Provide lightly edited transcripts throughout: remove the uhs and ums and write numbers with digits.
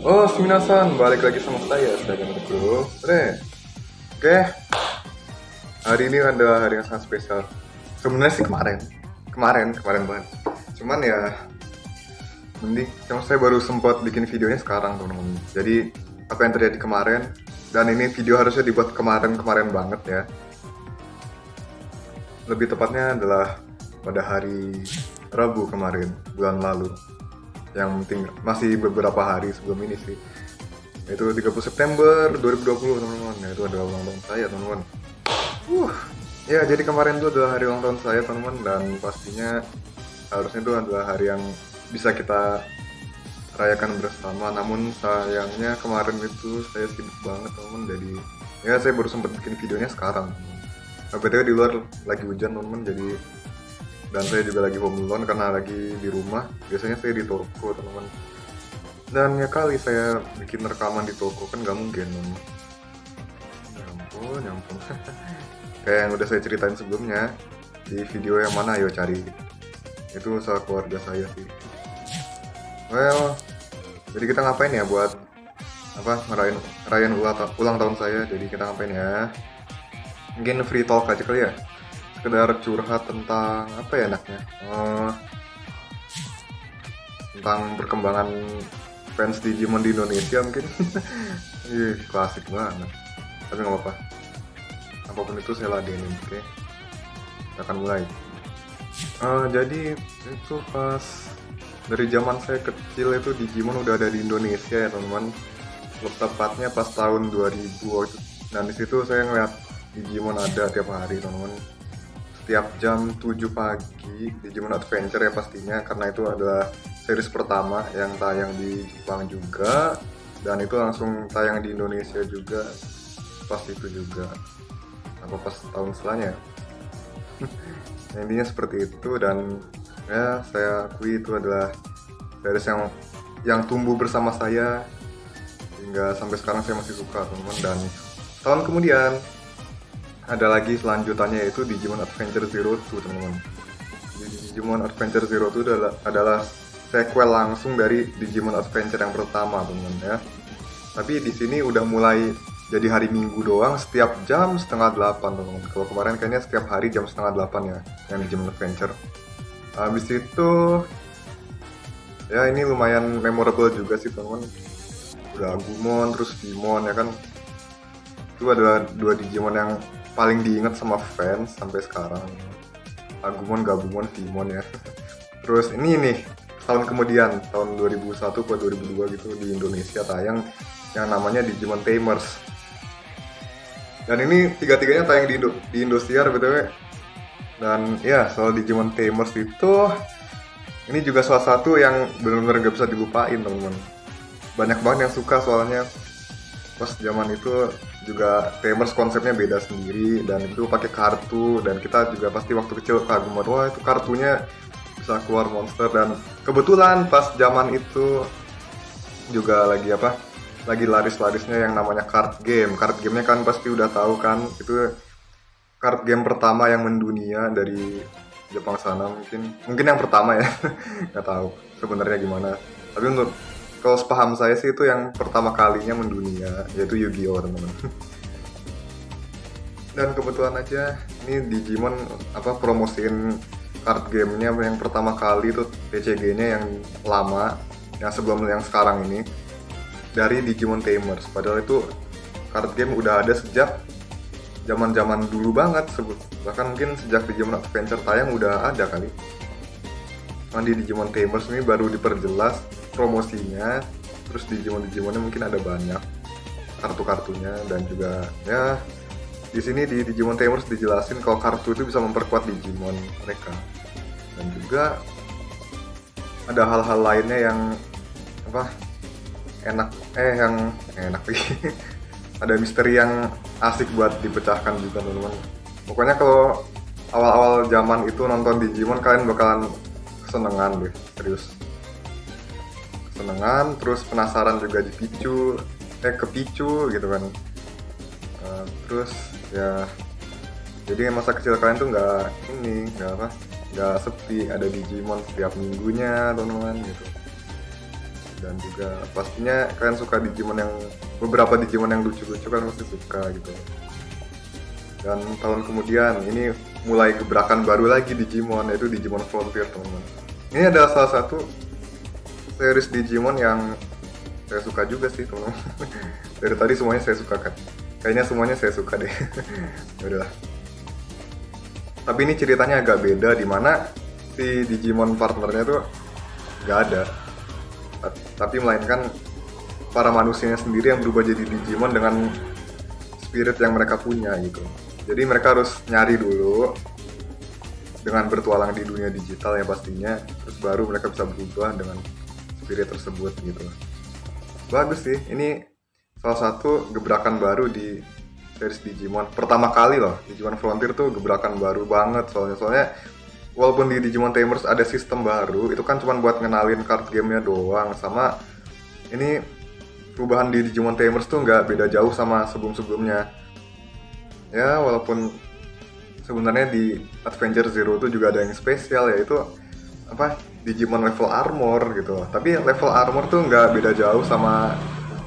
Oh, Minasan, balik lagi sama saya, Sedangkan Bro. Oke, hari ini ada hari yang sangat spesial. Sebenarnya sih kemarin banget. Cuman ya, mending, cuma saya baru sempat bikin videonya sekarang, teman-teman. Jadi, apa yang terjadi kemarin, dan ini video harusnya dibuat kemarin banget ya. Lebih tepatnya adalah pada hari Rabu kemarin, bulan lalu. Yang penting masih beberapa hari sebelum ini sih, yaitu 30 September 2020 teman-teman. Ya, itu adalah ulang tahun saya teman-teman. Ya, jadi kemarin itu adalah hari ulang tahun saya teman-teman, dan pastinya harusnya itu adalah hari yang bisa kita rayakan bersama. Namun sayangnya kemarin itu saya sibuk banget teman-teman, jadi ya saya baru sempat bikin videonya sekarang. Nah, BTW di luar lagi hujan teman-teman, jadi dan saya juga lagi home alone karena lagi di rumah. Biasanya saya di toko teman-teman, dan ya kali saya bikin rekaman di toko kan gak mungkin teman-teman. Ya ampun kayak yang udah saya ceritain sebelumnya di video yang mana, ayo cari, itu usaha keluarga saya sih. Well, jadi kita ngapain ya buat apa, ngerayain ulang tahun saya. Jadi kita ngapain ya, mungkin free talk aja kali ya, sekedar curhat tentang apa ya enaknya, tentang perkembangan fans Digimon di Indonesia mungkin. Klasik banget, tapi nggak apa-apa, apapun itu saya ladenin. Oke, kita akan mulai. Jadi itu pas dari zaman saya kecil itu Digimon udah ada di Indonesia ya teman-teman. Lebih tepatnya pas tahun 2000 waktu. Dan di situ saya ngeliat Digimon ada tiap hari teman-teman. Setiap jam 7 pagi Digimon Adventure ya pastinya, karena itu adalah series pertama yang tayang di Jepang juga, dan itu langsung tayang di Indonesia juga pas itu juga, apa pas tahun setelahnya. Nah, intinya seperti itu, dan ya saya akui itu adalah series yang tumbuh bersama saya hingga sampai sekarang saya masih suka teman-teman. Dan tahun kemudian ada lagi selanjutannya, yaitu Digimon Adventure Zero 2 teman-teman. Digimon Adventure Zero 2 adalah sequel langsung dari Digimon Adventure yang pertama teman-teman ya. Tapi di sini udah mulai jadi hari Minggu doang, setiap jam setengah 8 teman-teman. Kalau kemarin kayaknya setiap hari jam setengah 8 ya yang Digimon Adventure. Habis itu ya ini lumayan memorable juga sih teman-teman. Udah Agumon terus Vimon ya kan. Itu adalah dua Digimon yang paling diingat sama fans sampai sekarang. Agumon, Gabumon, Vimon ya. Terus ini nih, tahun kemudian, tahun 2001 ke 2002 gitu, di Indonesia tayang yang namanya Digimon Tamers. Dan ini tiga-tiganya tayang di Indosiar btw. Dan ya, soal Digimon Tamers itu, ini juga salah satu yang benar-benar gak bisa dilupain teman-teman. Banyak banget yang suka soalnya. Pas zaman itu juga Tamers konsepnya beda sendiri, dan itu pakai kartu, dan kita juga pasti waktu kecil kagum banget, wah itu kartunya bisa keluar monster. Dan kebetulan pas zaman itu juga lagi laris-larisnya yang namanya card gamenya kan pasti udah tahu kan, itu card game pertama yang mendunia dari Jepang sana, mungkin yang pertama ya. Nggak tahu sebenarnya gimana, tapi untuk kalau sepaham saya sih itu yang pertama kalinya mendunia, yaitu Yu-Gi-Oh teman-teman. Dan kebetulan aja ini Digimon promosiin card gamenya yang pertama kali itu TCG-nya yang lama, yang sebelum yang sekarang ini, dari Digimon Tamers. Padahal itu card game udah ada sejak zaman-zaman dulu banget, bahkan mungkin sejak Digimon Adventure tayang udah ada kali. Nah, di Digimon Tamers ini baru diperjelas promosinya, terus Digimonnya mungkin ada banyak kartu-kartunya, dan juga ya di sini di Digimon Tamers dijelasin kalau kartu itu bisa memperkuat Digimon mereka, dan juga ada hal-hal lainnya yang yang enak lagi. Ada misteri yang asik buat dipecahkan juga teman-teman. Pokoknya kalau awal-awal zaman itu nonton Digimon, kalian bakalan kesenengan deh, serius. Kesenengan, terus penasaran juga kepicu gitu kan. Terus ya, jadi masa kecil kalian tuh nggak sepi, ada Digimon setiap minggunya teman-teman gitu. Dan juga pastinya kalian suka Digimon yang beberapa Digimon yang lucu-lucu kan pasti suka gitu. Dan tahun kemudian ini mulai gebrakan baru lagi Digimon, yaitu Digimon Frontier, teman-teman. Ini adalah salah satu series Digimon yang saya suka juga sih, teman-teman. Dari tadi semuanya saya suka kan. Kayaknya semuanya saya suka deh. Udahlah. Tapi ini ceritanya agak beda, di mana si Digimon partnernya tuh nggak ada. Tapi melainkan para manusianya sendiri yang berubah jadi Digimon dengan spirit yang mereka punya gitu. Jadi mereka harus nyari dulu dengan bertualang di dunia digital ya pastinya, terus baru mereka bisa berubah dengan spirit tersebut gitu. Bagus sih, ini salah satu gebrakan baru di series Digimon. Pertama kali loh, Digimon Frontier tuh gebrakan baru banget soalnya walaupun di Digimon Tamers ada sistem baru, itu kan cuma buat ngenalin card gamenya doang. Sama ini perubahan di Digimon Tamers tuh nggak beda jauh sama sebelum-sebelumnya. Ya walaupun sebenarnya di Adventure Zero tuh juga ada yang spesial, yaitu apa, Digimon level armor gitu. Tapi level armor tuh nggak beda jauh sama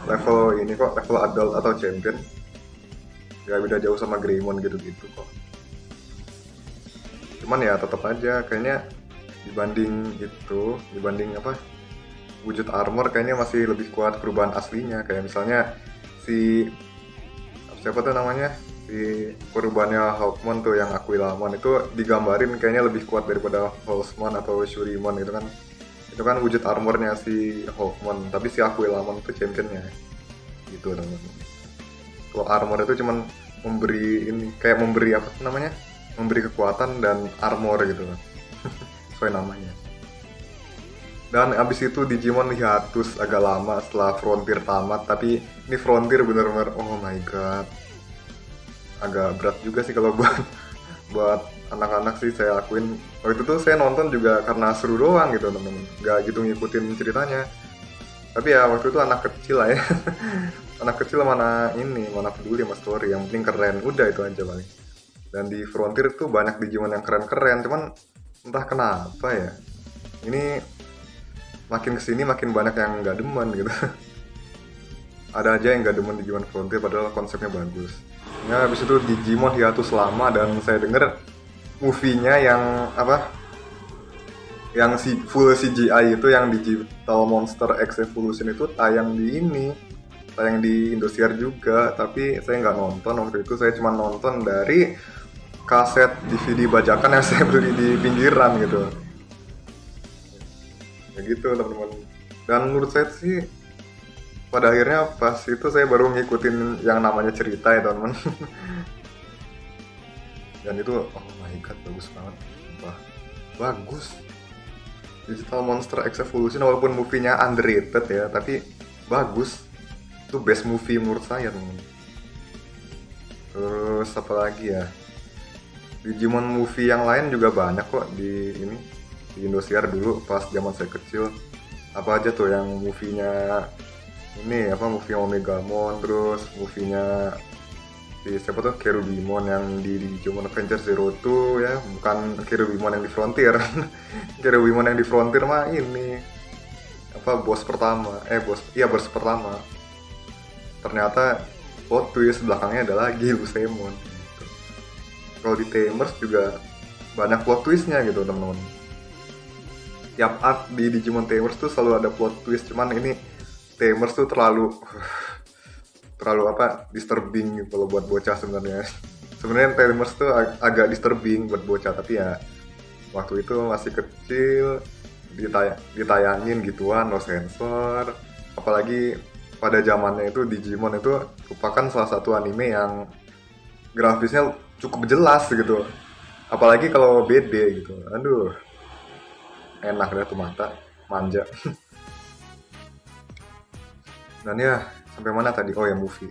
level ini kok, level adult atau champion. Nggak beda jauh sama Greymon gitu-gitu kok. Cuman ya tetap aja kayaknya dibanding apa, wujud armor kayaknya masih lebih kuat perubahan aslinya. Kayak misalnya si siapa tuh namanya, si perubahannya Hawkmon tuh yang Aquilamon itu digambarin kayaknya lebih kuat daripada Holzmon atau Shurimon gitu kan. Itu kan wujud armornya si Hawkmon, tapi si Aquilamon itu championnya gitu teman-teman. Kalau armor itu cuman memberi ini, kayak memberi apa namanya, memberi kekuatan dan armor gitu kan. Sesuai namanya. Dan abis itu Digimon hiatus agak lama setelah Frontier tamat. Tapi ini Frontier bener-bener oh my god, agak berat juga sih kalau buat anak-anak sih saya akuin. Waktu itu tuh saya nonton juga karena seru doang gitu temen-temen, nggak gitu ngikutin ceritanya. Tapi ya waktu itu anak kecil lah ya. Anak kecil mana peduli sama story, yang penting keren, udah itu aja paling. Dan di Frontier tuh banyak Digimon yang keren-keren, cuman entah kenapa ya ini makin kesini makin banyak yang nggak demen gitu. Ada aja yang nggak demen Digimon Frontier padahal konsepnya bagus. Ya habis itu Digimon hiatus lama, dan saya denger movie-nya yang apa, yang full CGI itu, yang Digital Monster X Evolution itu tayang di Indosiar juga. Tapi saya nggak nonton waktu itu, saya cuma nonton dari kaset DVD bajakan yang saya beli di pinggiran gitu. Ya gitu teman-teman. Dan menurut saya sih pada akhirnya pas itu saya baru ngikutin yang namanya cerita ya teman-teman. Dan itu oh my god, bagus banget. Wah, bagus. Digital Monster X Evolution walaupun movie-nya underrated ya, tapi bagus. Itu best movie menurut saya teman-teman. Terus apa lagi ya? Digimon movie yang lain juga banyak kok di Indosiar dulu pas zaman saya kecil. Apa aja tuh yang movie-nya ini apa, movie Omegamon, terus movie-nya si siapa tuh, Cherubimon yang di Digimon Adventure Zero tuh ya, bukan Cherubimon yang di Frontier. Cherubimon yang di Frontier mah ini apa, bos pertama. Ternyata plot twist belakangnya ada lagi Lusemon gitu. Kalau di Tamers juga banyak plot twistnya gitu teman-teman. Tiap arc di Digimon Tamers tuh selalu ada plot twist, cuman ini Tamers tuh terlalu apa, disturbing gitu loh buat bocah sebenarnya. Sebenarnya Tamers tuh agak disturbing buat bocah, tapi ya waktu itu masih kecil ditayangin gituan, no sensor. Apalagi pada zamannya itu Digimon itu merupakan salah satu anime yang grafisnya cukup jelas gitu. Apalagi kalau BD gitu. Aduh, enak deh tuh, mata manja. Dan ya sampai mana tadi? Oh ya, movie.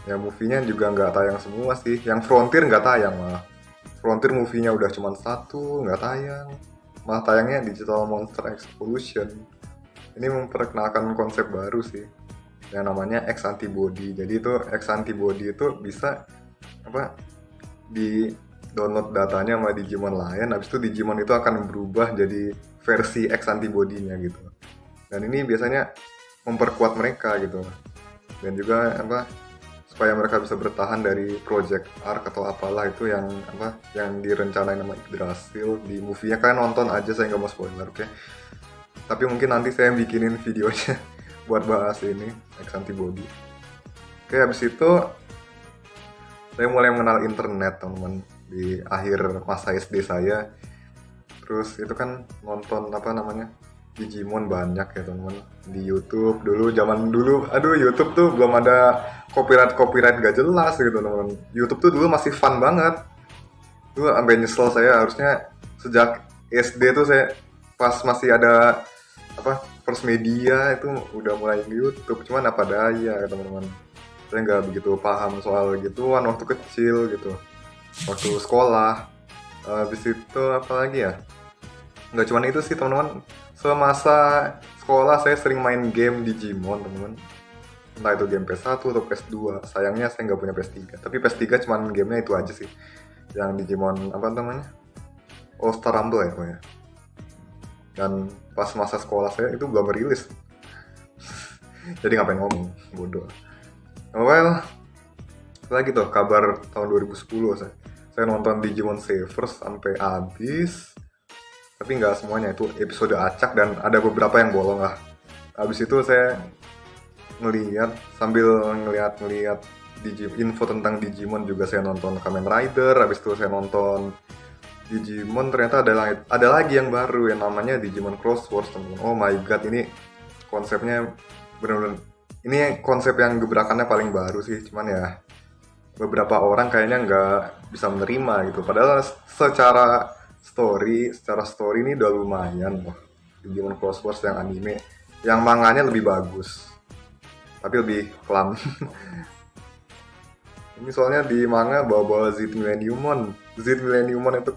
Ya movie-nya juga nggak tayang semua sih. Yang Frontier nggak tayang malah. Frontier movie-nya udah cuma satu, nggak tayang. Malah tayangnya Digital Monster X Evolution. Ini memperkenalkan konsep baru sih, yang namanya X Antibody. Jadi itu X Antibody itu bisa apa, di download datanya sama Digimon lain. Habis itu Digimon itu akan berubah jadi versi X Antibody-nya gitu. dan ini biasanya memperkuat mereka gitu, dan juga supaya mereka bisa bertahan dari project arc atau apalah itu yang direncanain sama Yggdrasil di movie-nya. Kalian nonton aja, saya nggak mau spoiler, oke? Tapi mungkin nanti saya bikinin videonya buat bahas ini Ex Antibody. Oke, habis itu saya mulai mengenal internet, teman-teman, di akhir masa SD saya. Terus itu kan nonton Digimon banyak ya, teman-teman, di YouTube dulu. Zaman dulu, aduh, YouTube tuh belum ada copyright gak jelas gitu, teman-teman. YouTube tuh dulu masih fun banget. Tuh sampai nyesel saya, harusnya sejak SD tuh saya pas masih ada First Media itu udah mulai di YouTube. Cuman apa daya, teman-teman, saya nggak begitu paham soal gituan waktu kecil gitu, waktu sekolah. Habis itu apa lagi ya, nggak cuma itu sih, teman-teman. Semasa sekolah saya sering main game Digimon, teman-teman, entah itu game PS1 atau PS2. Sayangnya saya nggak punya PS3, tapi PS3 cuman gamenya itu aja sih, yang Digimon All Star Rumble ya pokoknya. Dan pas masa sekolah saya itu belum rilis jadi ngapain ngomong, bodoh. Well, lagi tuh kabar tahun 2010 saya nonton Digimon Savers sampai habis, tapi nggak semuanya, itu episode acak dan ada beberapa yang bolong lah. Habis itu saya sambil ngeliat info tentang Digimon juga, saya nonton Kamen Rider. Habis itu saya nonton Digimon, ternyata ada lagi yang baru yang namanya Digimon Cross Wars, teman-teman. Oh my god, ini konsepnya benar-benar, ini konsep yang gebrakannya paling baru sih. Cuman ya beberapa orang kayaknya nggak bisa menerima gitu. Padahal secara story ini udah lumayan loh. Digimon Cross Wars yang anime, yang manganya lebih bagus, tapi lebih kelam. Ini soalnya di manga bawa-bawa Z Millenniumon itu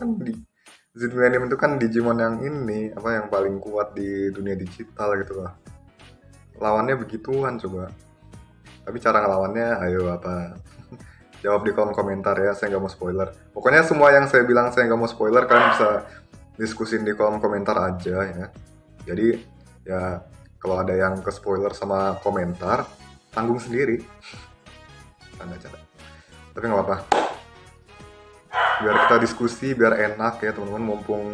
kan Digimon yang ini yang paling kuat di dunia digital gitu loh. Lawannya begituan coba. Tapi cara ngelawannya, ayo jawab di kolom komentar ya, saya nggak mau spoiler. Pokoknya semua yang saya bilang saya nggak mau spoiler, kalian bisa diskusin di kolom komentar aja ya. Jadi ya kalau ada yang ke spoiler sama komentar, tanggung sendiri. Cara. Tapi nggak apa-apa. Biar kita diskusi, biar enak ya, teman-teman. Mumpung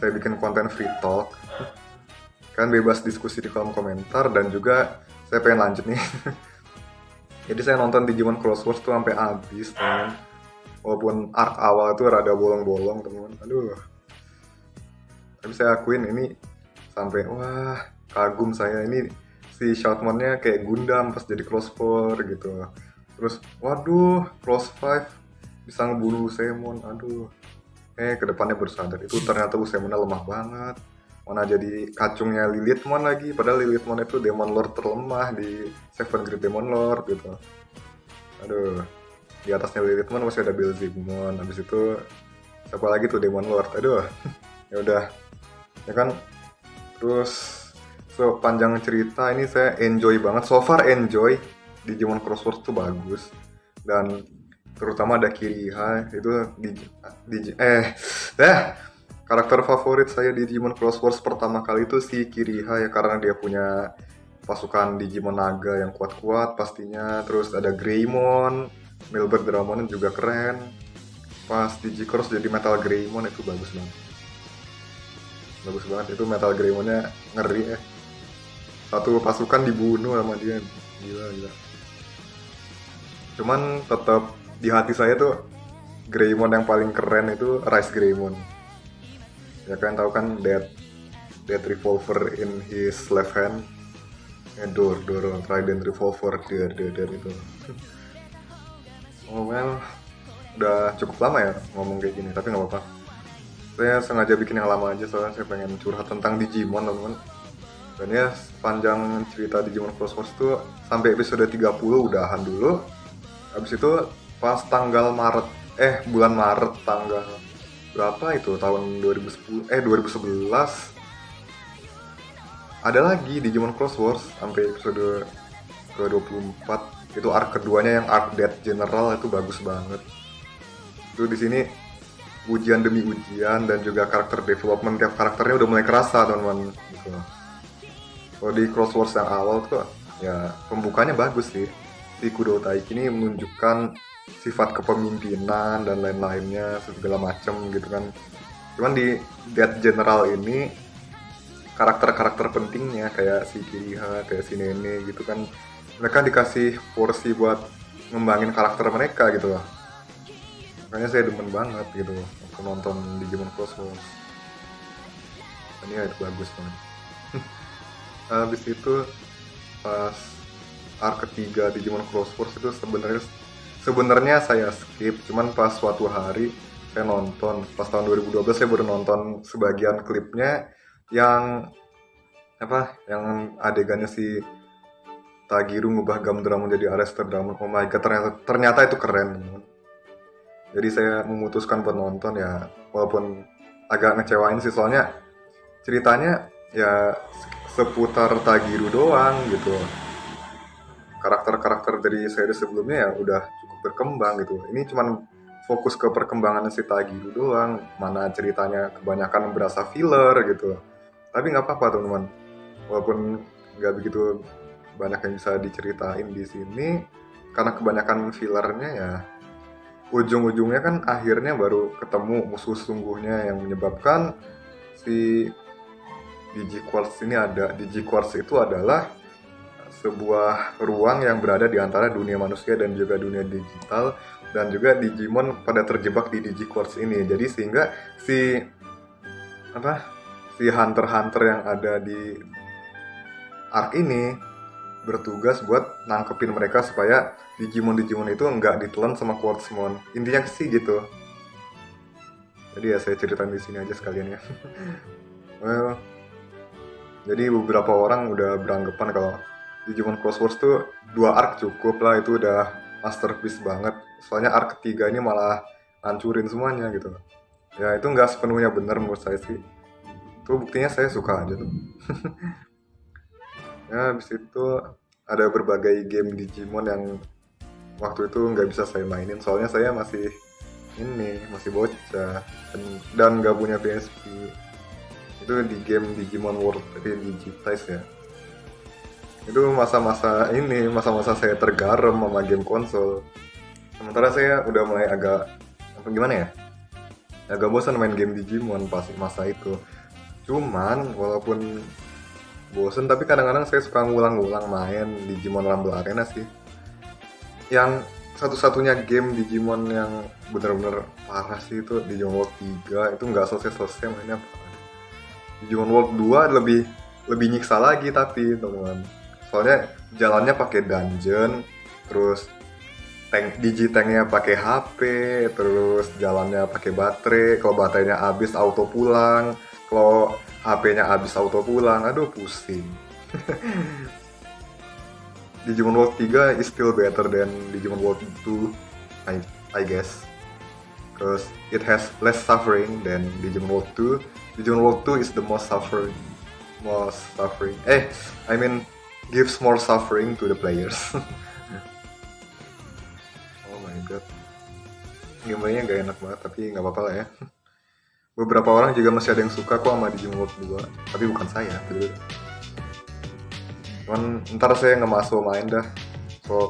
saya bikin konten free talk, kalian bebas diskusi di kolom komentar. Dan juga saya pengen lanjut nih. Jadi saya nonton Digimon Cross Wars tuh sampai habis, teman. Walaupun arc awal tuh rada bolong-bolong, teman. Aduh. Tapi saya akuin ini sampai wah, kagum saya. Ini si Shoutmon-nya kayak Gundam pas jadi Cross 4 gitu. Terus waduh, Cross 5 bisa ngebunuh Usemon. Aduh. Kedepannya bersadar itu ternyata Usemonnya lemah banget. Mana jadi kacungnya Lilithmon lagi, padahal Lilithmon itu Demon Lord terlemah di Seven Great Demon Lord gitu. Aduh, di atasnya Lilithmon masih ada Beelzebumon. Habis itu siapa lagi tuh Demon Lord? Aduh, ya udah, ya kan. Terus panjang cerita ini saya enjoy banget, so far enjoy. Digimon Cross Wars tuh bagus, dan terutama ada Kiriha itu karakter favorit saya di Digimon Cross Wars pertama kali itu si Kiriha ya, karena dia punya pasukan Digimon naga yang kuat-kuat pastinya. Terus ada Greymon, Milbert Dramon juga keren. Pas Digicross jadi Metal Greymon itu bagus banget itu Metal Greymonnya, ngeri ya. Satu pasukan dibunuh sama dia, gila. Cuman tetap di hati saya tuh Greymon yang paling keren itu Rise Greymon. Ya kalian tahu kan, that revolver in his left hand, Door Trident revolver, der itu. Oh well, udah cukup lama ya ngomong kayak gini, tapi nggak apa-apa. Saya sengaja bikin yang lama aja soalnya saya pengen curhat tentang Digimon, teman-teman. Dan ya sepanjang cerita Digimon Cross Wars itu sampai episode 30 udahan dulu. Habis itu pas bulan Maret tanggal berapa itu, tahun 2011 ada lagi Digimon Cross Wars sampai episode ke-24. Itu arc keduanya yang arc Death General, itu bagus banget. Itu di sini ujian demi ujian dan juga karakter development tiap karakternya udah mulai kerasa, teman-teman gitu. Kalau di Crosswords yang awal tuh ya pembukanya bagus sih. Si Kudo Taiki ini menunjukkan sifat kepemimpinan dan lain-lainnya segala macam gitu kan. Cuman di Death General ini karakter-karakter pentingnya kayak si Kiriha, kayak si Nene gitu kan, mereka dikasih porsi buat ngembangin karakter mereka gitu loh. Makanya saya demen banget gitu loh waktu nonton Digimon Crosswords. Ini ya bagus banget. Habis itu pas arc ketiga Digimon Crosswords itu sebenarnya saya skip, cuman pas suatu hari saya nonton, pas tahun 2012 saya baru nonton sebagian klipnya yang yang adegannya si Tagiru ngubah Gumdrum menjadi Arrested Drum. Oh my god, ternyata itu keren. Jadi saya memutuskan buat nonton ya, walaupun agak ngecewain sih soalnya ceritanya ya seputar Tagiru doang gitu. Karakter-karakter dari seri sebelumnya ya udah cukup berkembang gitu. Ini cuman fokus ke perkembangan si Tagiru doang, mana ceritanya kebanyakan berasa filler gitu. Tapi nggak apa-apa teman-teman, walaupun nggak begitu banyak yang bisa diceritain di sini karena kebanyakan fillernya ya ujung-ujungnya kan akhirnya baru ketemu musuh sungguhnya yang menyebabkan si Digiquartz ini ada. Digiquartz itu adalah sebuah ruang yang berada di antara dunia manusia dan juga dunia digital, dan juga Digimon pada terjebak di Digiquartz ini. Jadi sehingga si hunter-hunter yang ada di arc ini bertugas buat nangkepin mereka supaya Digimon itu nggak ditelan sama Quartzmon. Intinya sih gitu. Jadi ya saya ceritain di sini aja sekalian ya. Well, jadi beberapa orang udah beranggapan kalau Digimon Crosswords tuh 2 arc cukup lah, itu udah masterpiece banget. Soalnya arc ketiga ini malah hancurin semuanya gitu. Ya itu nggak sepenuhnya benar menurut saya sih. Itu buktinya saya suka aja tuh. Ya habis itu ada berbagai game Digimon yang waktu itu nggak bisa saya mainin soalnya saya masih bocah dan nggak punya PSP. Itu di game Digimon World Digitize ya. Itu masa-masa saya tergaram sama game konsol. Sementara saya udah mulai agak agak bosan main game Digimon pas masa itu. Cuman walaupun bosen tapi kadang-kadang saya suka ngulang-ngulang main Digimon Rumble Arena sih. Yang satu-satunya game Digimon yang bener-bener parah sih itu Digimon World 3, itu nggak selesai mainnya. Digimon World 2 lebih nyiksa lagi tapi teman-teman. Soalnya jalannya pakai dungeon, terus Digitanknya pakai HP, terus jalannya pakai baterai, kalau baterainya habis auto pulang, kalau HP-nya habis auto pulang, aduh pusing. Digimon World 3 is still better than Digimon World 2, I guess. Because it has less suffering than Digimon World 2. Digimon World 2 is the most suffering. I mean, gives more suffering to the players. Oh my god. Gameplaynya gak enak banget, tapi gak apa-apa lah ya. Beberapa orang juga masih ada yang suka kok sama Digimon World 2, tapi bukan saya gitu. Cuman ntar saya nggak masuk main dah.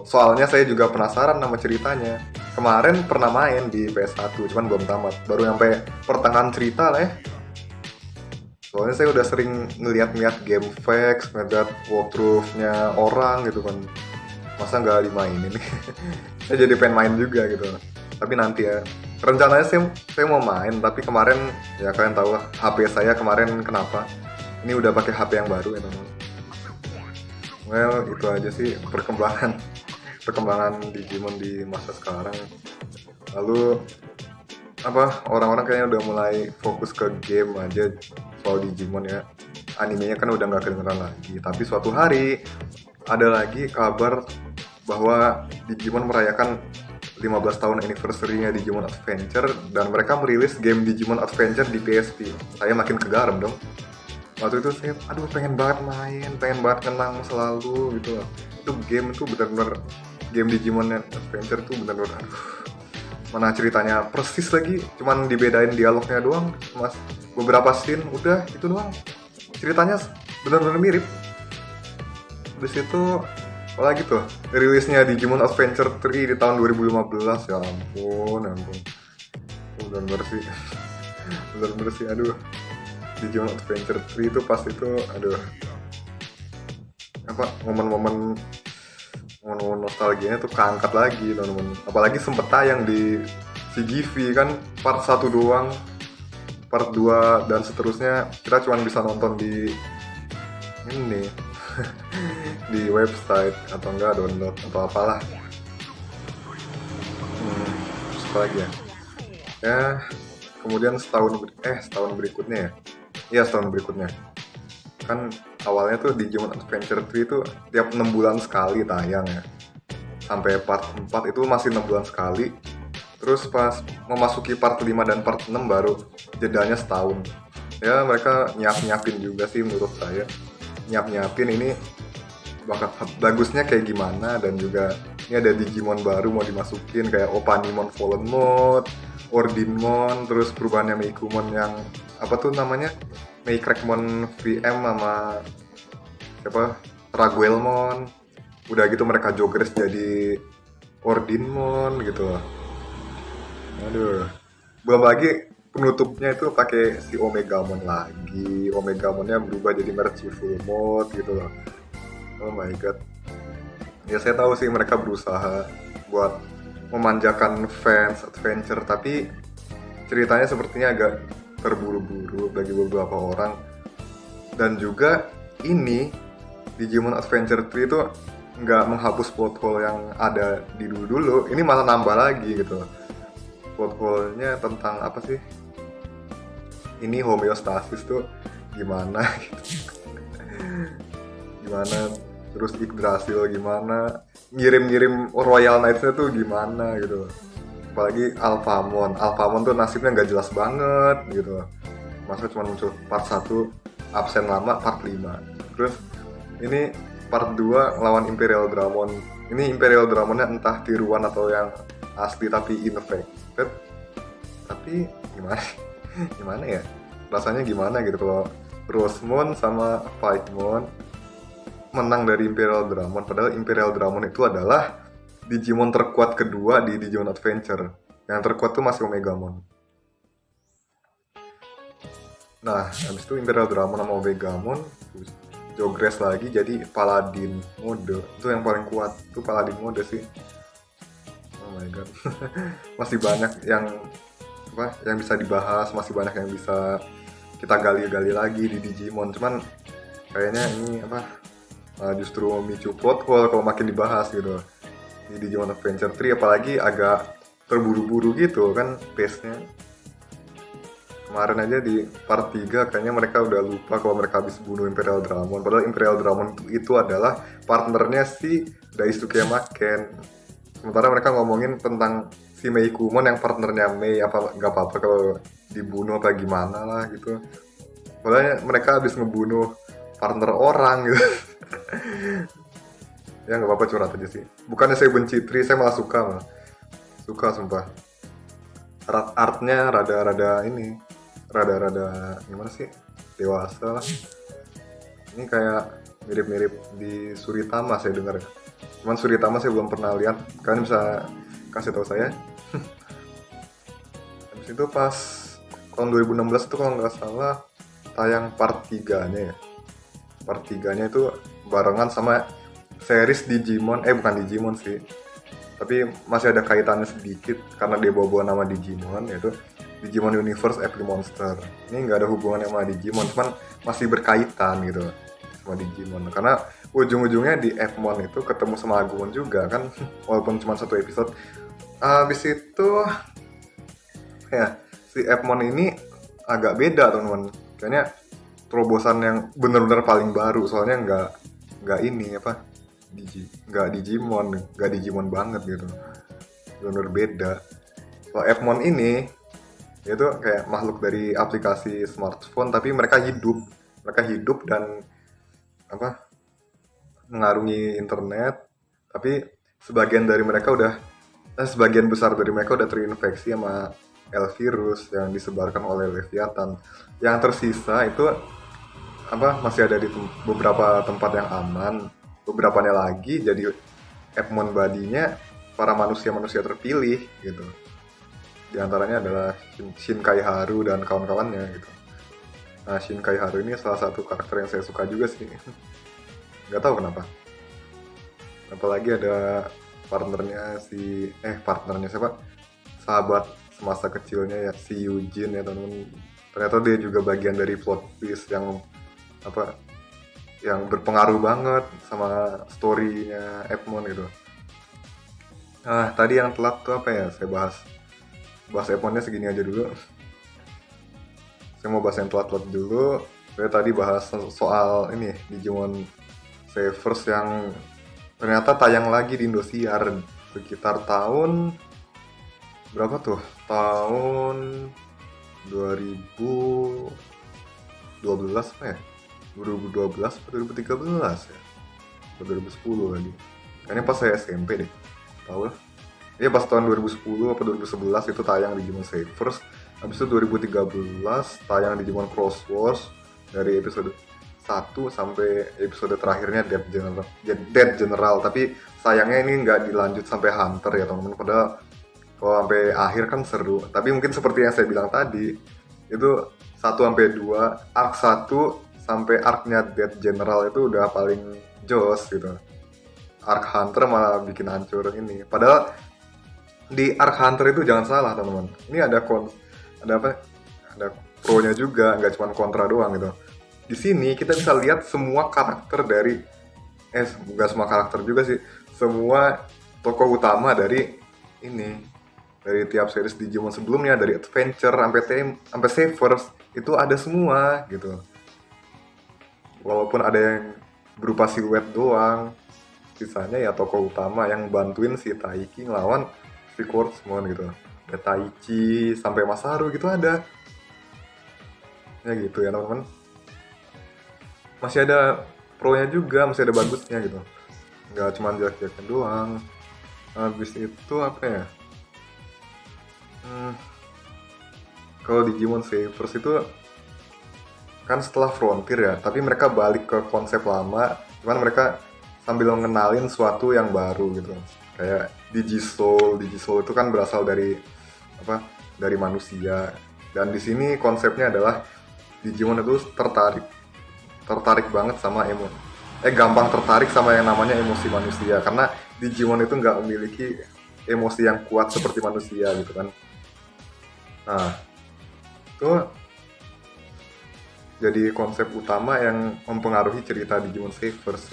Soalnya saya juga penasaran sama ceritanya. Kemarin pernah main di PS1, cuman belum tamat. Baru sampai pertengahan cerita lah ya. Soalnya saya udah sering ngeliat game facts, ngeliat walkthrough-nya orang gitu kan. Masa nggak dimainin? Saya jadi pengen main juga gitu. Tapi nanti ya. Rencananya saya mau main, tapi kemarin ya kalian tahu lah HP saya kemarin kenapa. Ini udah pakai HP yang baru ya teman. Well, itu aja sih perkembangan Digimon di masa sekarang. Lalu orang-orang kayaknya udah mulai fokus ke game aja soal Digimon ya. Animenya kan udah nggak kedengeran lagi. Tapi suatu hari ada lagi kabar bahwa Digimon merayakan 15 tahun anniversary-nya Digimon Adventure dan mereka merilis game Digimon Adventure di PSP. Saya makin kegaram dong. Waktu itu saya pengen banget main, pengen banget kenang selalu gitu. Itu game itu benar-benar game Digimon Adventure tuh benar-benar mana ceritanya persis lagi, cuman dibedain dialognya doang, mas beberapa scene udah itu doang. Ceritanya benar-benar mirip. Habis itu apalagi tuh rilisnya Digimon Adventure 3 di tahun 2015. Ya ampun, ya ampun. Bener-bener sih. Bener-bener sih, aduh. Digimon Adventure 3 itu pas itu, aduh. Apa momen-momen nostalgianya tuh keangkat lagi, teman-teman. Apalagi sempet tayang di CGV kan, part 1 doang. Part 2 dan seterusnya kita cuma bisa nonton di ini di website atau enggak download atau apalah. Terus apa lagi ya? Ya, kemudian setahun berikutnya ya. Iya, setahun berikutnya. Kan awalnya tuh Digimon Adventure 3 itu tiap 6 bulan sekali tayang ya. Sampai part 4 itu masih 6 bulan sekali. Terus pas memasuki part 5 dan part 6 baru jedanya setahun. Ya mereka nyiapin juga sih menurut saya. Nyiapin ini bakal bagusnya kayak gimana, dan juga ini ada Digimon baru mau dimasukin kayak Opanimon Fallen Mode, Ordinmon, terus perubahannya Meikumon yang apa tuh namanya, Meicrackmon VM sama siapa, Raguelmon. Udah gitu mereka jogres jadi Ordinmon gitu loh. Aduh, belum lagi penutupnya itu pakai si Omegamon lagi. Omegamonnya berubah jadi Merciful Mode gitu loh. Oh my god. Ya saya tahu sih mereka berusaha buat memanjakan fans adventure, tapi ceritanya sepertinya agak terburu-buru bagi beberapa orang. Dan juga ini Digimon Adventure 3 itu nggak menghapus plot hole yang ada di dulu. Ini malah nambah lagi gitu. Plot hole-nya tentang apa sih? Ini homeostasis tuh gimana gitu. Gimana, terus Yggdrasil gimana, ngirim Royal Knights-nya tuh gimana gitu. Apalagi Alphamon tuh nasibnya nggak jelas banget gitu. Masa cuma muncul part 1, absen lama part 5. Terus ini part 2 lawan Imperial Dramon. Ini Imperial Dramonnya entah tiruan atau yang asli tapi infected. Tapi gimana ya? Rasanya gimana gitu kalau Rosemon sama Fightmon menang dari Imperial Dramon, padahal Imperial Dramon itu adalah Digimon terkuat kedua di Digimon Adventure. Yang terkuat tuh masih Omegamon. Nah, habis itu Imperial Dramon sama Omegamon jogres lagi jadi Paladin mode. Itu yang paling kuat, itu Paladin mode sih. Oh my god. Masih banyak yang bisa dibahas, masih banyak yang bisa kita gali-gali lagi di Digimon. Cuman kayaknya ini justru memicu plot hole kalau makin dibahas gitu di Digimon Adventure 3, apalagi agak terburu-buru gitu kan pace-nya. Kemarin aja di part 3 kayaknya mereka udah lupa kalau mereka habis bunuh Imperial Dramon, padahal Imperial Dramon itu adalah partnernya si Daisuke Maken. Sementara mereka ngomongin tentang si Meikumon yang partnernya Mei, apa nggak apa-apa kalau dibunuh apa gimana lah gitu. Padahal mereka habis ngebunuh partner orang gitu. Ya nggak apa-apa, curhat aja sih. Bukannya saya benci Tri, saya malah suka sumpah. Artnya rada gimana sih, dewasa lah. Ini kayak mirip-mirip di Suritama saya dengar. Cuman Suritama saya belum pernah lihat, kalian bisa kasih tahu saya. Habis itu pas tahun 2016 itu kalau nggak salah tayang part 3-nya ya. Part 3-nya itu barengan sama series Digimon, bukan Digimon sih, tapi masih ada kaitannya sedikit karena dia bawa nama Digimon, yaitu Digimon Universe Every Monster. Ini nggak ada hubungannya sama Digimon, cuman masih berkaitan gitu sama Digimon, karena ujung-ujungnya di Fmon itu ketemu sama Agumon juga kan, walaupun cuma satu episode. Habis itu ya si Fmon ini agak beda teman-teman, kayaknya terobosan yang benar-benar paling baru, soalnya nggak ini nggak Digimon banget gitu, benar beda. Kalau Fmon ini itu kayak makhluk dari aplikasi smartphone, tapi mereka hidup dan mengarungi internet, tapi sebagian besar dari mereka udah terinfeksi sama L-virus yang disebarkan oleh Leviathan. Yang tersisa itu masih ada di beberapa tempat yang aman, beberapanya lagi jadi Epmon badinya para manusia-manusia terpilih gitu. Di antaranya adalah Shinkai Haru dan kawan-kawannya gitu. Nah, Shinkai Haru ini salah satu karakter yang saya suka juga sih. Nggak tahu kenapa. Apalagi ada partnernya siapa? Sahabat semasa kecilnya ya, si Eugene ya teman-teman. Ternyata dia juga bagian dari plot twist yang apa? Yang berpengaruh banget sama story-nya Epmon gitu. Nah, tadi yang telat tuh apa ya? Saya bahas Epmonnya segini aja dulu. Saya mau bahas yang telat-telat dulu. Saya tadi bahas soal ini Digimon Savers yang ternyata tayang lagi di Indosiar sekitar tahun berapa tuh? Tahun 2012 apa ya? 2012 atau 2013 ya? Atau 2010 lagi. Kayaknya pas saya SMP deh. Tahu lah. Iya pas tahun 2010 atau 2011 itu tayang Digimon Savers. Habis itu 2013 tayang Digimon Cross Wars dari episode 1 sampai episode terakhirnya Dead General. Tapi sayangnya ini nggak dilanjut sampai Hunter ya teman-teman. Padahal kalau sampai akhir kan seru. Tapi mungkin seperti yang saya bilang tadi, itu 1 sampai 2, arc 1 sampai arc-nya Dead General itu udah paling jos gitu. Arc Hunter malah bikin hancur ini. Padahal di Arc Hunter itu jangan salah teman-teman. Ini ada pro-nya juga, nggak cuma kontra doang gitu. Di sini kita bisa lihat semua karakter dari nggak semua karakter juga sih, semua tokoh utama dari ini, dari tiap series Digimon sebelumnya, dari Adventure sampai Savers itu ada semua gitu. Walaupun ada yang berupa siluet doang, sisanya ya tokoh utama yang bantuin si Taiki ngelawan si Quartzmon gitu. Ada Taichi sampai Masaru gitu ada. Ya gitu ya teman-teman. Masih ada pro-nya juga, masih ada bagusnya gitu. Nggak cuma jelek-jeleknya doang. Habis itu apa ya? Kalau Digimon Savers itu kan setelah Frontier ya, tapi mereka balik ke konsep lama, cuman mereka sambil ngenalin suatu yang baru gitu. Kayak Digisoul itu kan berasal dari dari manusia. Dan di sini konsepnya adalah Digimon itu tertarik banget sama gampang tertarik sama yang namanya emosi manusia, karena Digimon itu nggak memiliki emosi yang kuat seperti manusia gitu kan. Nah, itu jadi konsep utama yang mempengaruhi cerita Digimon Savers.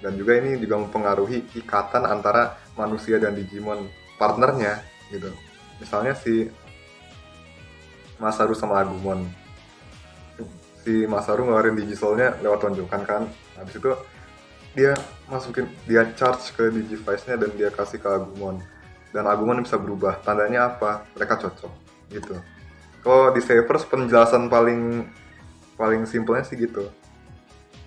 Dan juga ini juga mempengaruhi ikatan antara manusia dan Digimon partnernya gitu. Misalnya si Masaru sama Agumon. Si Masaru ngeluarin Digisoul-nya lewat tonjokan kan. Habis itu dia charge ke Digivice-nya dan dia kasih ke Agumon. Dan Agumon bisa berubah. Tandanya apa? Mereka cocok gitu. Kalau di Savers penjelasan paling simpelnya sih gitu.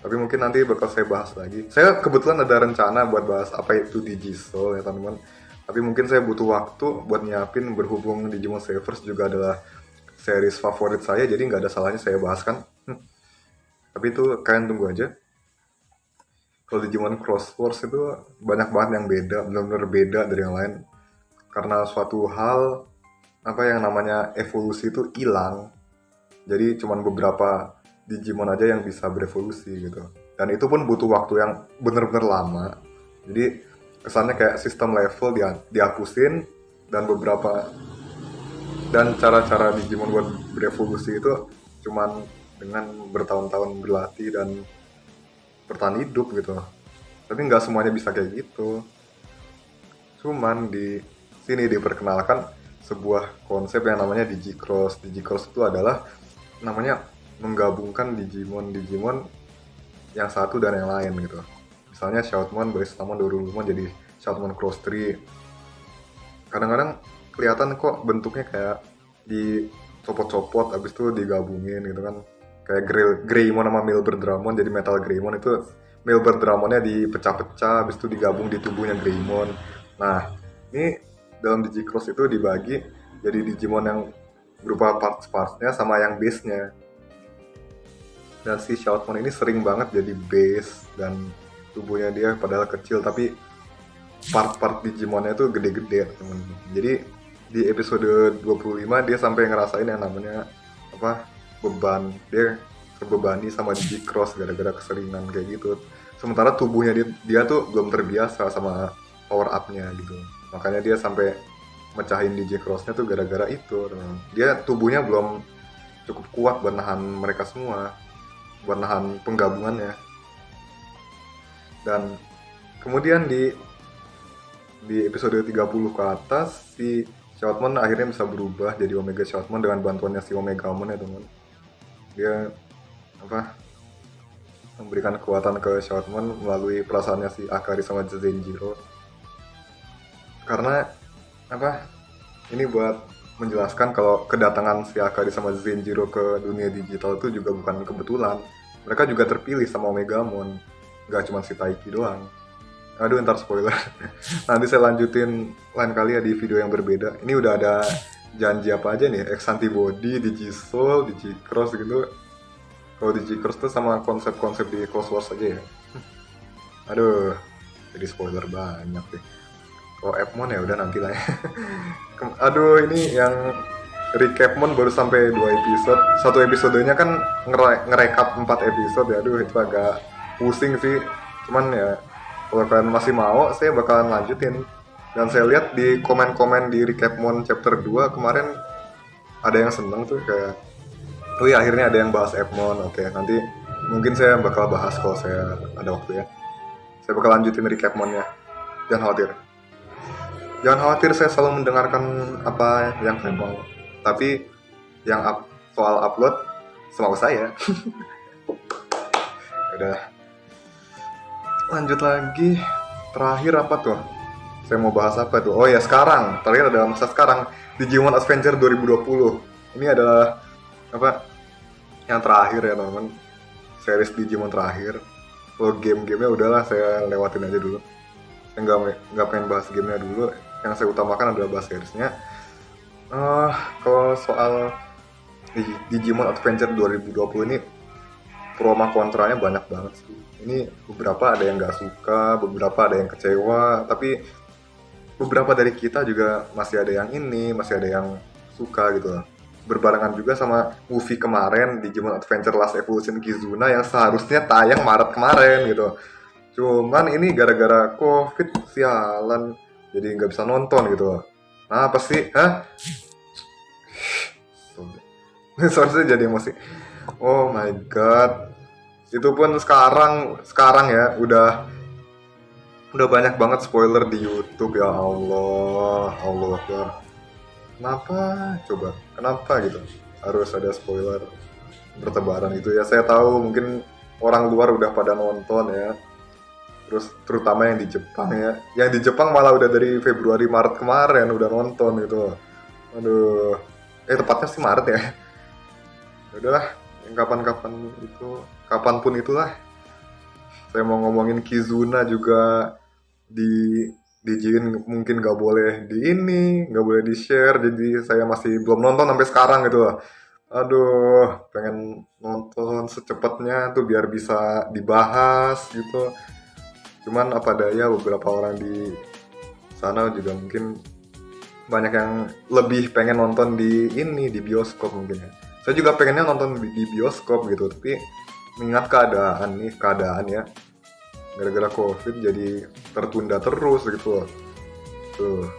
Tapi mungkin nanti bakal saya bahas lagi. Saya kebetulan ada rencana buat bahas apa itu Digisoul ya teman-teman. Tapi mungkin saya butuh waktu buat nyiapin, berhubung Digimon Savers juga adalah series favorit saya, jadi nggak ada salahnya saya bahas kan. Tapi itu kalian tunggu aja. Kalau Digimon Cross Wars itu banyak banget yang beda, benar-benar beda dari yang lain. Karena suatu hal, yang namanya evolusi itu hilang. Jadi cuman beberapa Digimon aja yang bisa berevolusi gitu. Dan itu pun butuh waktu yang benar-benar lama. Jadi kesannya kayak sistem level dihapusin, dan cara-cara Digimon buat berevolusi itu cuman dengan bertahun-tahun berlatih dan bertahan hidup gitu. Tapi nggak semuanya bisa kayak gitu. Cuman di sini diperkenalkan sebuah konsep yang namanya Digicross. Digicross itu adalah namanya menggabungkan Digimon yang satu dan yang lain gitu. Misalnya Shoutmon, Blastonomon, Dorulumon jadi Shoutmon Cross 3. Kadang-kadang kelihatan kok bentuknya kayak dicopot-copot, abis itu digabungin gitu kan. Kayak Greymon sama Milberdramon jadi Metal Greymon, itu Milberdramonnya dipecah-pecah, abis itu digabung di tubuhnya Greymon. Nah, ini dalam Digicross itu dibagi jadi Digimon yang berupa parts-partsnya sama yang base-nya. Dan si Shoutmon ini sering banget jadi base, dan tubuhnya dia padahal kecil, tapi part-part Digimonnya tuh gede-gede temen. Jadi di episode 25 dia sampai ngerasain yang namanya beban, dia terbebani sama Digicross gara-gara keseringan kayak gitu. Sementara tubuhnya dia tuh belum terbiasa sama power up-nya gitu, makanya dia sampai mecahin Digicross-nya tuh gara-gara itu temen. Dia tubuhnya belum cukup kuat buat nahan mereka semua, buat nahan penggabungannya. Dan kemudian di episode 30 ke atas si Shoutmon akhirnya bisa berubah jadi Omega Shoutmon dengan bantuannya si Omegamon ya teman. Dia memberikan kekuatan ke Shoutmon melalui perasaannya si Akari sama Zenjiro. Karena ini buat menjelaskan kalau kedatangan si Akari sama Zenjiro ke dunia digital itu juga bukan kebetulan. Mereka juga terpilih sama Omegamon, gak cuma si Taiki doang. Aduh, ntar spoiler. Nanti saya lanjutin lain kali ya di video yang berbeda. Ini udah ada janji apa aja nih, X Antibody, Digisoul, Digicross gitu. Kalau Digicross tuh sama konsep-konsep di Cross Wars aja ya. Aduh, jadi spoiler banyak deh. Kalau Epmon ya udah nanti lah ya. Aduh, ini yang recapmon baru sampai 2 episode. Satu episodenya kan ngerekap 4 episode ya. Aduh, itu agak pusing sih. Cuman ya kalau kalian masih mau, saya bakalan lanjutin. Dan saya lihat di komen-komen di Recapmon chapter 2 kemarin ada yang seneng tuh kayak, oh iya akhirnya ada yang bahas Epmon. Oke, nanti mungkin saya bakal bahas kalau saya ada waktu ya. Saya bakal lanjutin Recapmonnya. Jangan khawatir. Jangan khawatir, saya selalu mendengarkan apa yang saya mau. Tapi yang soal upload semau saya. Udah. Lanjut lagi, terakhir apa tuh? Saya mau bahas apa tuh? Oh ya sekarang, terakhir adalah masa sekarang, Digimon Adventure 2020. Ini adalah yang terakhir ya teman-teman, series Digimon terakhir. Kalau game-gamenya udahlah saya lewatin aja dulu. Saya nggak pengen bahas gamenya dulu. Yang saya utamakan adalah bahas seriesnya. Kalau soal Digimon Adventure 2020 ini pro sama kontranya banyak banget sih. Ini beberapa ada yang nggak suka, beberapa ada yang kecewa, tapi beberapa dari kita juga masih ada yang masih ada yang suka gitu. Berbarengan juga sama movie kemarin Digimon Adventure Last Evolution Kizuna yang seharusnya tayang Maret kemarin gitu. Cuman ini gara-gara COVID sialan jadi nggak bisa nonton gitu. Nah apa sih? Sorry jadi emosi. Oh my god. Itu pun sekarang ya udah banyak banget spoiler di YouTube ya Allah Akbar. Kenapa gitu harus ada spoiler bertebaran itu ya. Saya tahu mungkin orang luar udah pada nonton ya, terus terutama yang di Jepang ya, yang di Jepang malah udah dari Februari Maret kemarin udah nonton gitu. Aduh, tepatnya sih Maret ya. Udahlah, kapanpun itulah. Saya mau ngomongin Kizuna juga di Jin mungkin nggak boleh nggak boleh di share, jadi saya masih belum nonton sampai sekarang gitu. Aduh, pengen nonton secepatnya tuh biar bisa dibahas gitu. Cuman apa daya beberapa orang di sana juga mungkin banyak yang lebih pengen nonton di bioskop mungkin ya. Saya juga pengennya nonton di bioskop gitu, tapi mengingat keadaan ya, gara-gara COVID jadi tertunda terus gitu loh. Tuh.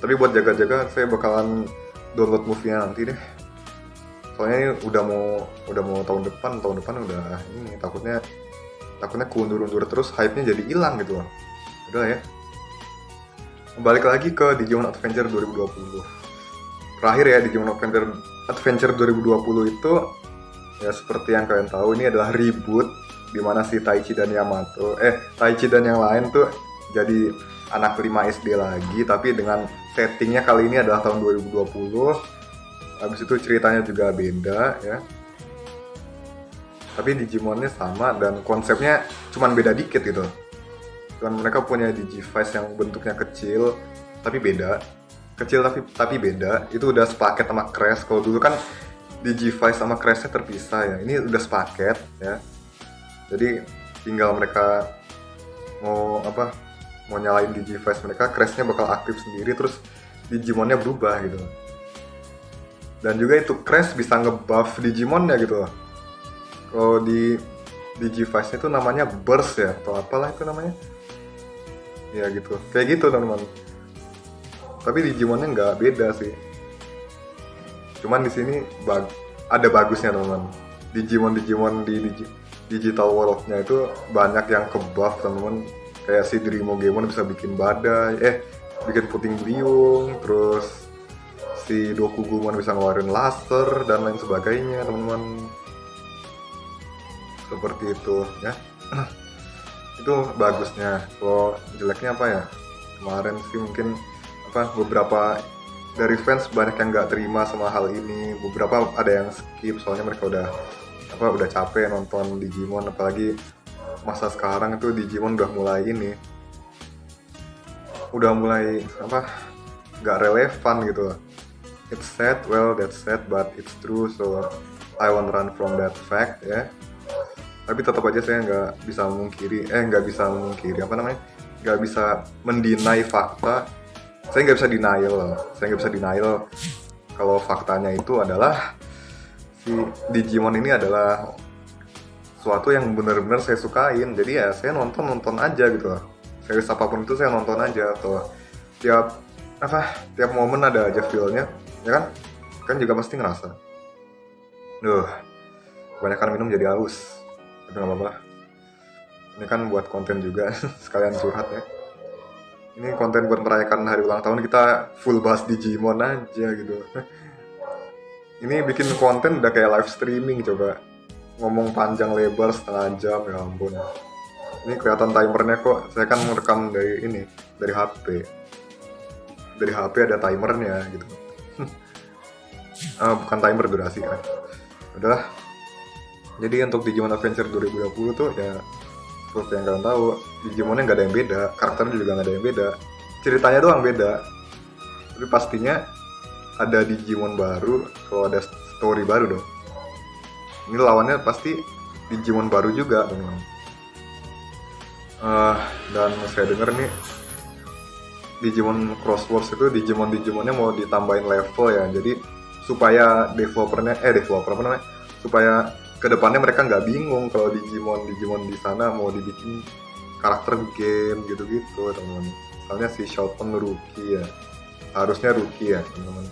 Tapi buat jaga-jaga saya bakalan download movie-nya nanti deh. Soalnya ini udah mau tahun depan udah ini takutnya keundur-undur terus, hype-nya jadi hilang gitu loh. Udah ya. Balik lagi ke Digimon Adventure 2020. Terakhir ya, Digimon Adventure 2020 itu ya seperti yang kalian tahu, ini adalah reboot di mana si Taichi dan yang lain tuh jadi anak 5 SD lagi, tapi dengan settingnya kali ini adalah tahun 2020. Habis itu ceritanya juga beda ya. Tapi Digimonnya sama dan konsepnya cuman beda dikit gitu. Cuman mereka punya Digivice yang bentuknya kecil tapi beda. Kecil tapi beda. Itu udah sepaket sama Crash. Kalau dulu kan Digivice sama Crash-nya terpisah ya. Ini udah sepaket ya. Jadi tinggal mereka mau apa, mau nyalain Digivice mereka, crashnya bakal aktif sendiri, terus Digimonnya berubah gitu. Dan juga itu crash bisa ngebuff Digimonnya gitu. Kalau di Digivice itu namanya burst ya, atau apalah itu namanya. Ya gitu, kayak gitu teman-teman. Tapi Digimonnya nggak beda sih. Cuman di sini ada bagusnya teman-teman. Digimon di Digital World-nya itu banyak yang ke buff teman-teman. Kayak si Dreamogemon bisa bikin badai, bikin puting beliung, terus si Dokugumon bisa ngeluarin laser dan lain sebagainya teman-teman. Seperti itu ya. Itu bagusnya. Kalau jeleknya apa ya? Kemarin sih mungkin beberapa dari fans banyak yang nggak terima sama hal ini. Beberapa ada yang skip soalnya mereka udah capek nonton Digimon, apalagi masa sekarang itu Digimon udah mulai nggak relevan gitu. It's sad, well that's sad, but it's true, so I won't run from that fact ya. Tapi tetap aja saya nggak bisa mengkiri nggak bisa mendinai fakta. Saya nggak bisa denial kalau faktanya itu adalah si Digimon ini adalah sesuatu yang benar-benar saya sukain. Jadi ya saya nonton aja gitu. Series apapun itu saya nonton aja, atau tiap momen ada aja feel-nya, ya kan juga pasti ngerasa. Kebanyakan minum jadi haus, tapi nggak apa-apa. Ini kan buat konten juga, sekalian curhat ya. Ini konten buat merayakan hari ulang tahun, kita full bahas Digimon aja gitu. Ini bikin konten udah kayak live streaming, coba ngomong panjang lebar setengah jam, ya ampun. Ini kelihatan timernya kok, saya kan merekam dari HP. Dari HP ada timernya gitu. Bukan timer durasi kan. Udahlah. Jadi untuk Digimon Adventure 2020 tuh ya seperti yang kalian tahu, Digimonnya nggak ada yang beda, karakternya juga nggak ada yang beda, ceritanya doang beda. Tapi pastinya ada Digimon baru kalau ada story baru dong. Ini lawannya pasti Digimon baru juga teman-teman. Dan saya dengar nih Digimon Crosswords itu Digimonnya mau ditambahin level ya, jadi supaya supaya kedepannya mereka nggak bingung kalau Digimon di sana mau dibikin karakter game gitu-gitu teman-teman. Misalnya si Shoutmon rookie ya, harusnya rookie ya teman-teman.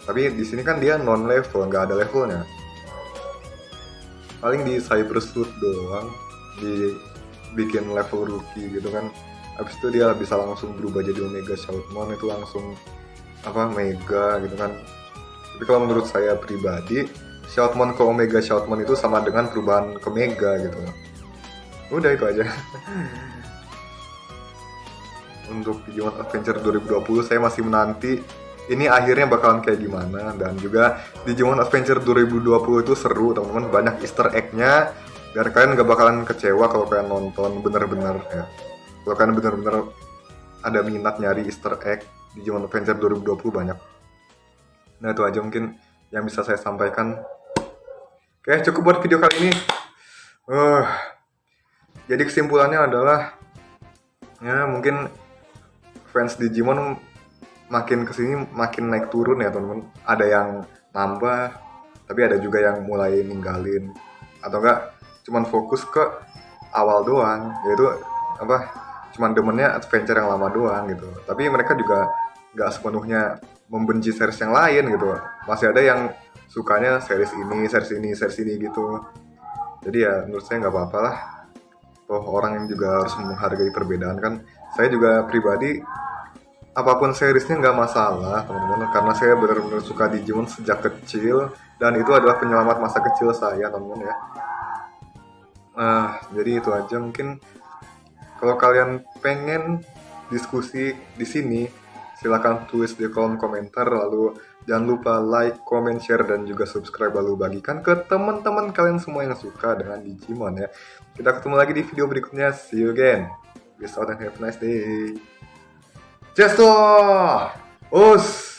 Tapi di sini kan dia non level, nggak ada levelnya. Paling di Cyber Sleuth doang dibikin level rookie gitu kan. Habis itu dia bisa langsung berubah jadi Omega Shoutmon, itu langsung mega gitu kan. Tapi kalau menurut saya pribadi, Shoutmon ke Omega Shoutmon itu sama dengan perubahan ke Mega gitu. Udah itu aja. Untuk Digimon Adventure 2020 saya masih menanti ini akhirnya bakalan kayak gimana. Dan juga Digimon Adventure 2020 itu seru teman-teman, banyak easter egg-nya. Dan kalian gak bakalan kecewa kalau kalian nonton bener-bener ya. Kalau kalian bener-bener ada minat nyari easter egg, Digimon Adventure 2020 banyak. Nah itu aja mungkin yang bisa saya sampaikan. Oke, cukup buat video kali ini. Jadi kesimpulannya adalah ya mungkin fans Digimon makin kesini makin naik turun ya teman-teman. Ada yang nambah, tapi ada juga yang mulai ninggalin, atau enggak cuman fokus ke awal doang, yaitu cuman demennya adventure yang lama doang gitu. Tapi mereka juga nggak sepenuhnya membenci series yang lain gitu. Masih ada yang sukanya series ini gitu. Jadi ya menurut saya nggak apa-apa lah. Toh orang yang juga harus menghargai perbedaan kan. Saya juga pribadi apapun seriesnya nggak masalah teman-teman, karena saya benar-benar suka Digimon sejak kecil dan itu adalah penyelamat masa kecil saya teman-teman ya. Jadi itu aja. Mungkin kalau kalian pengen diskusi di sini, silakan tulis di kolom komentar, lalu jangan lupa like, comment, share, dan juga subscribe, lalu bagikan ke teman-teman kalian semua yang suka dengan Digimon ya. Kita ketemu lagi di video berikutnya. See you again. Peace out and have a nice day. Cheers! Us!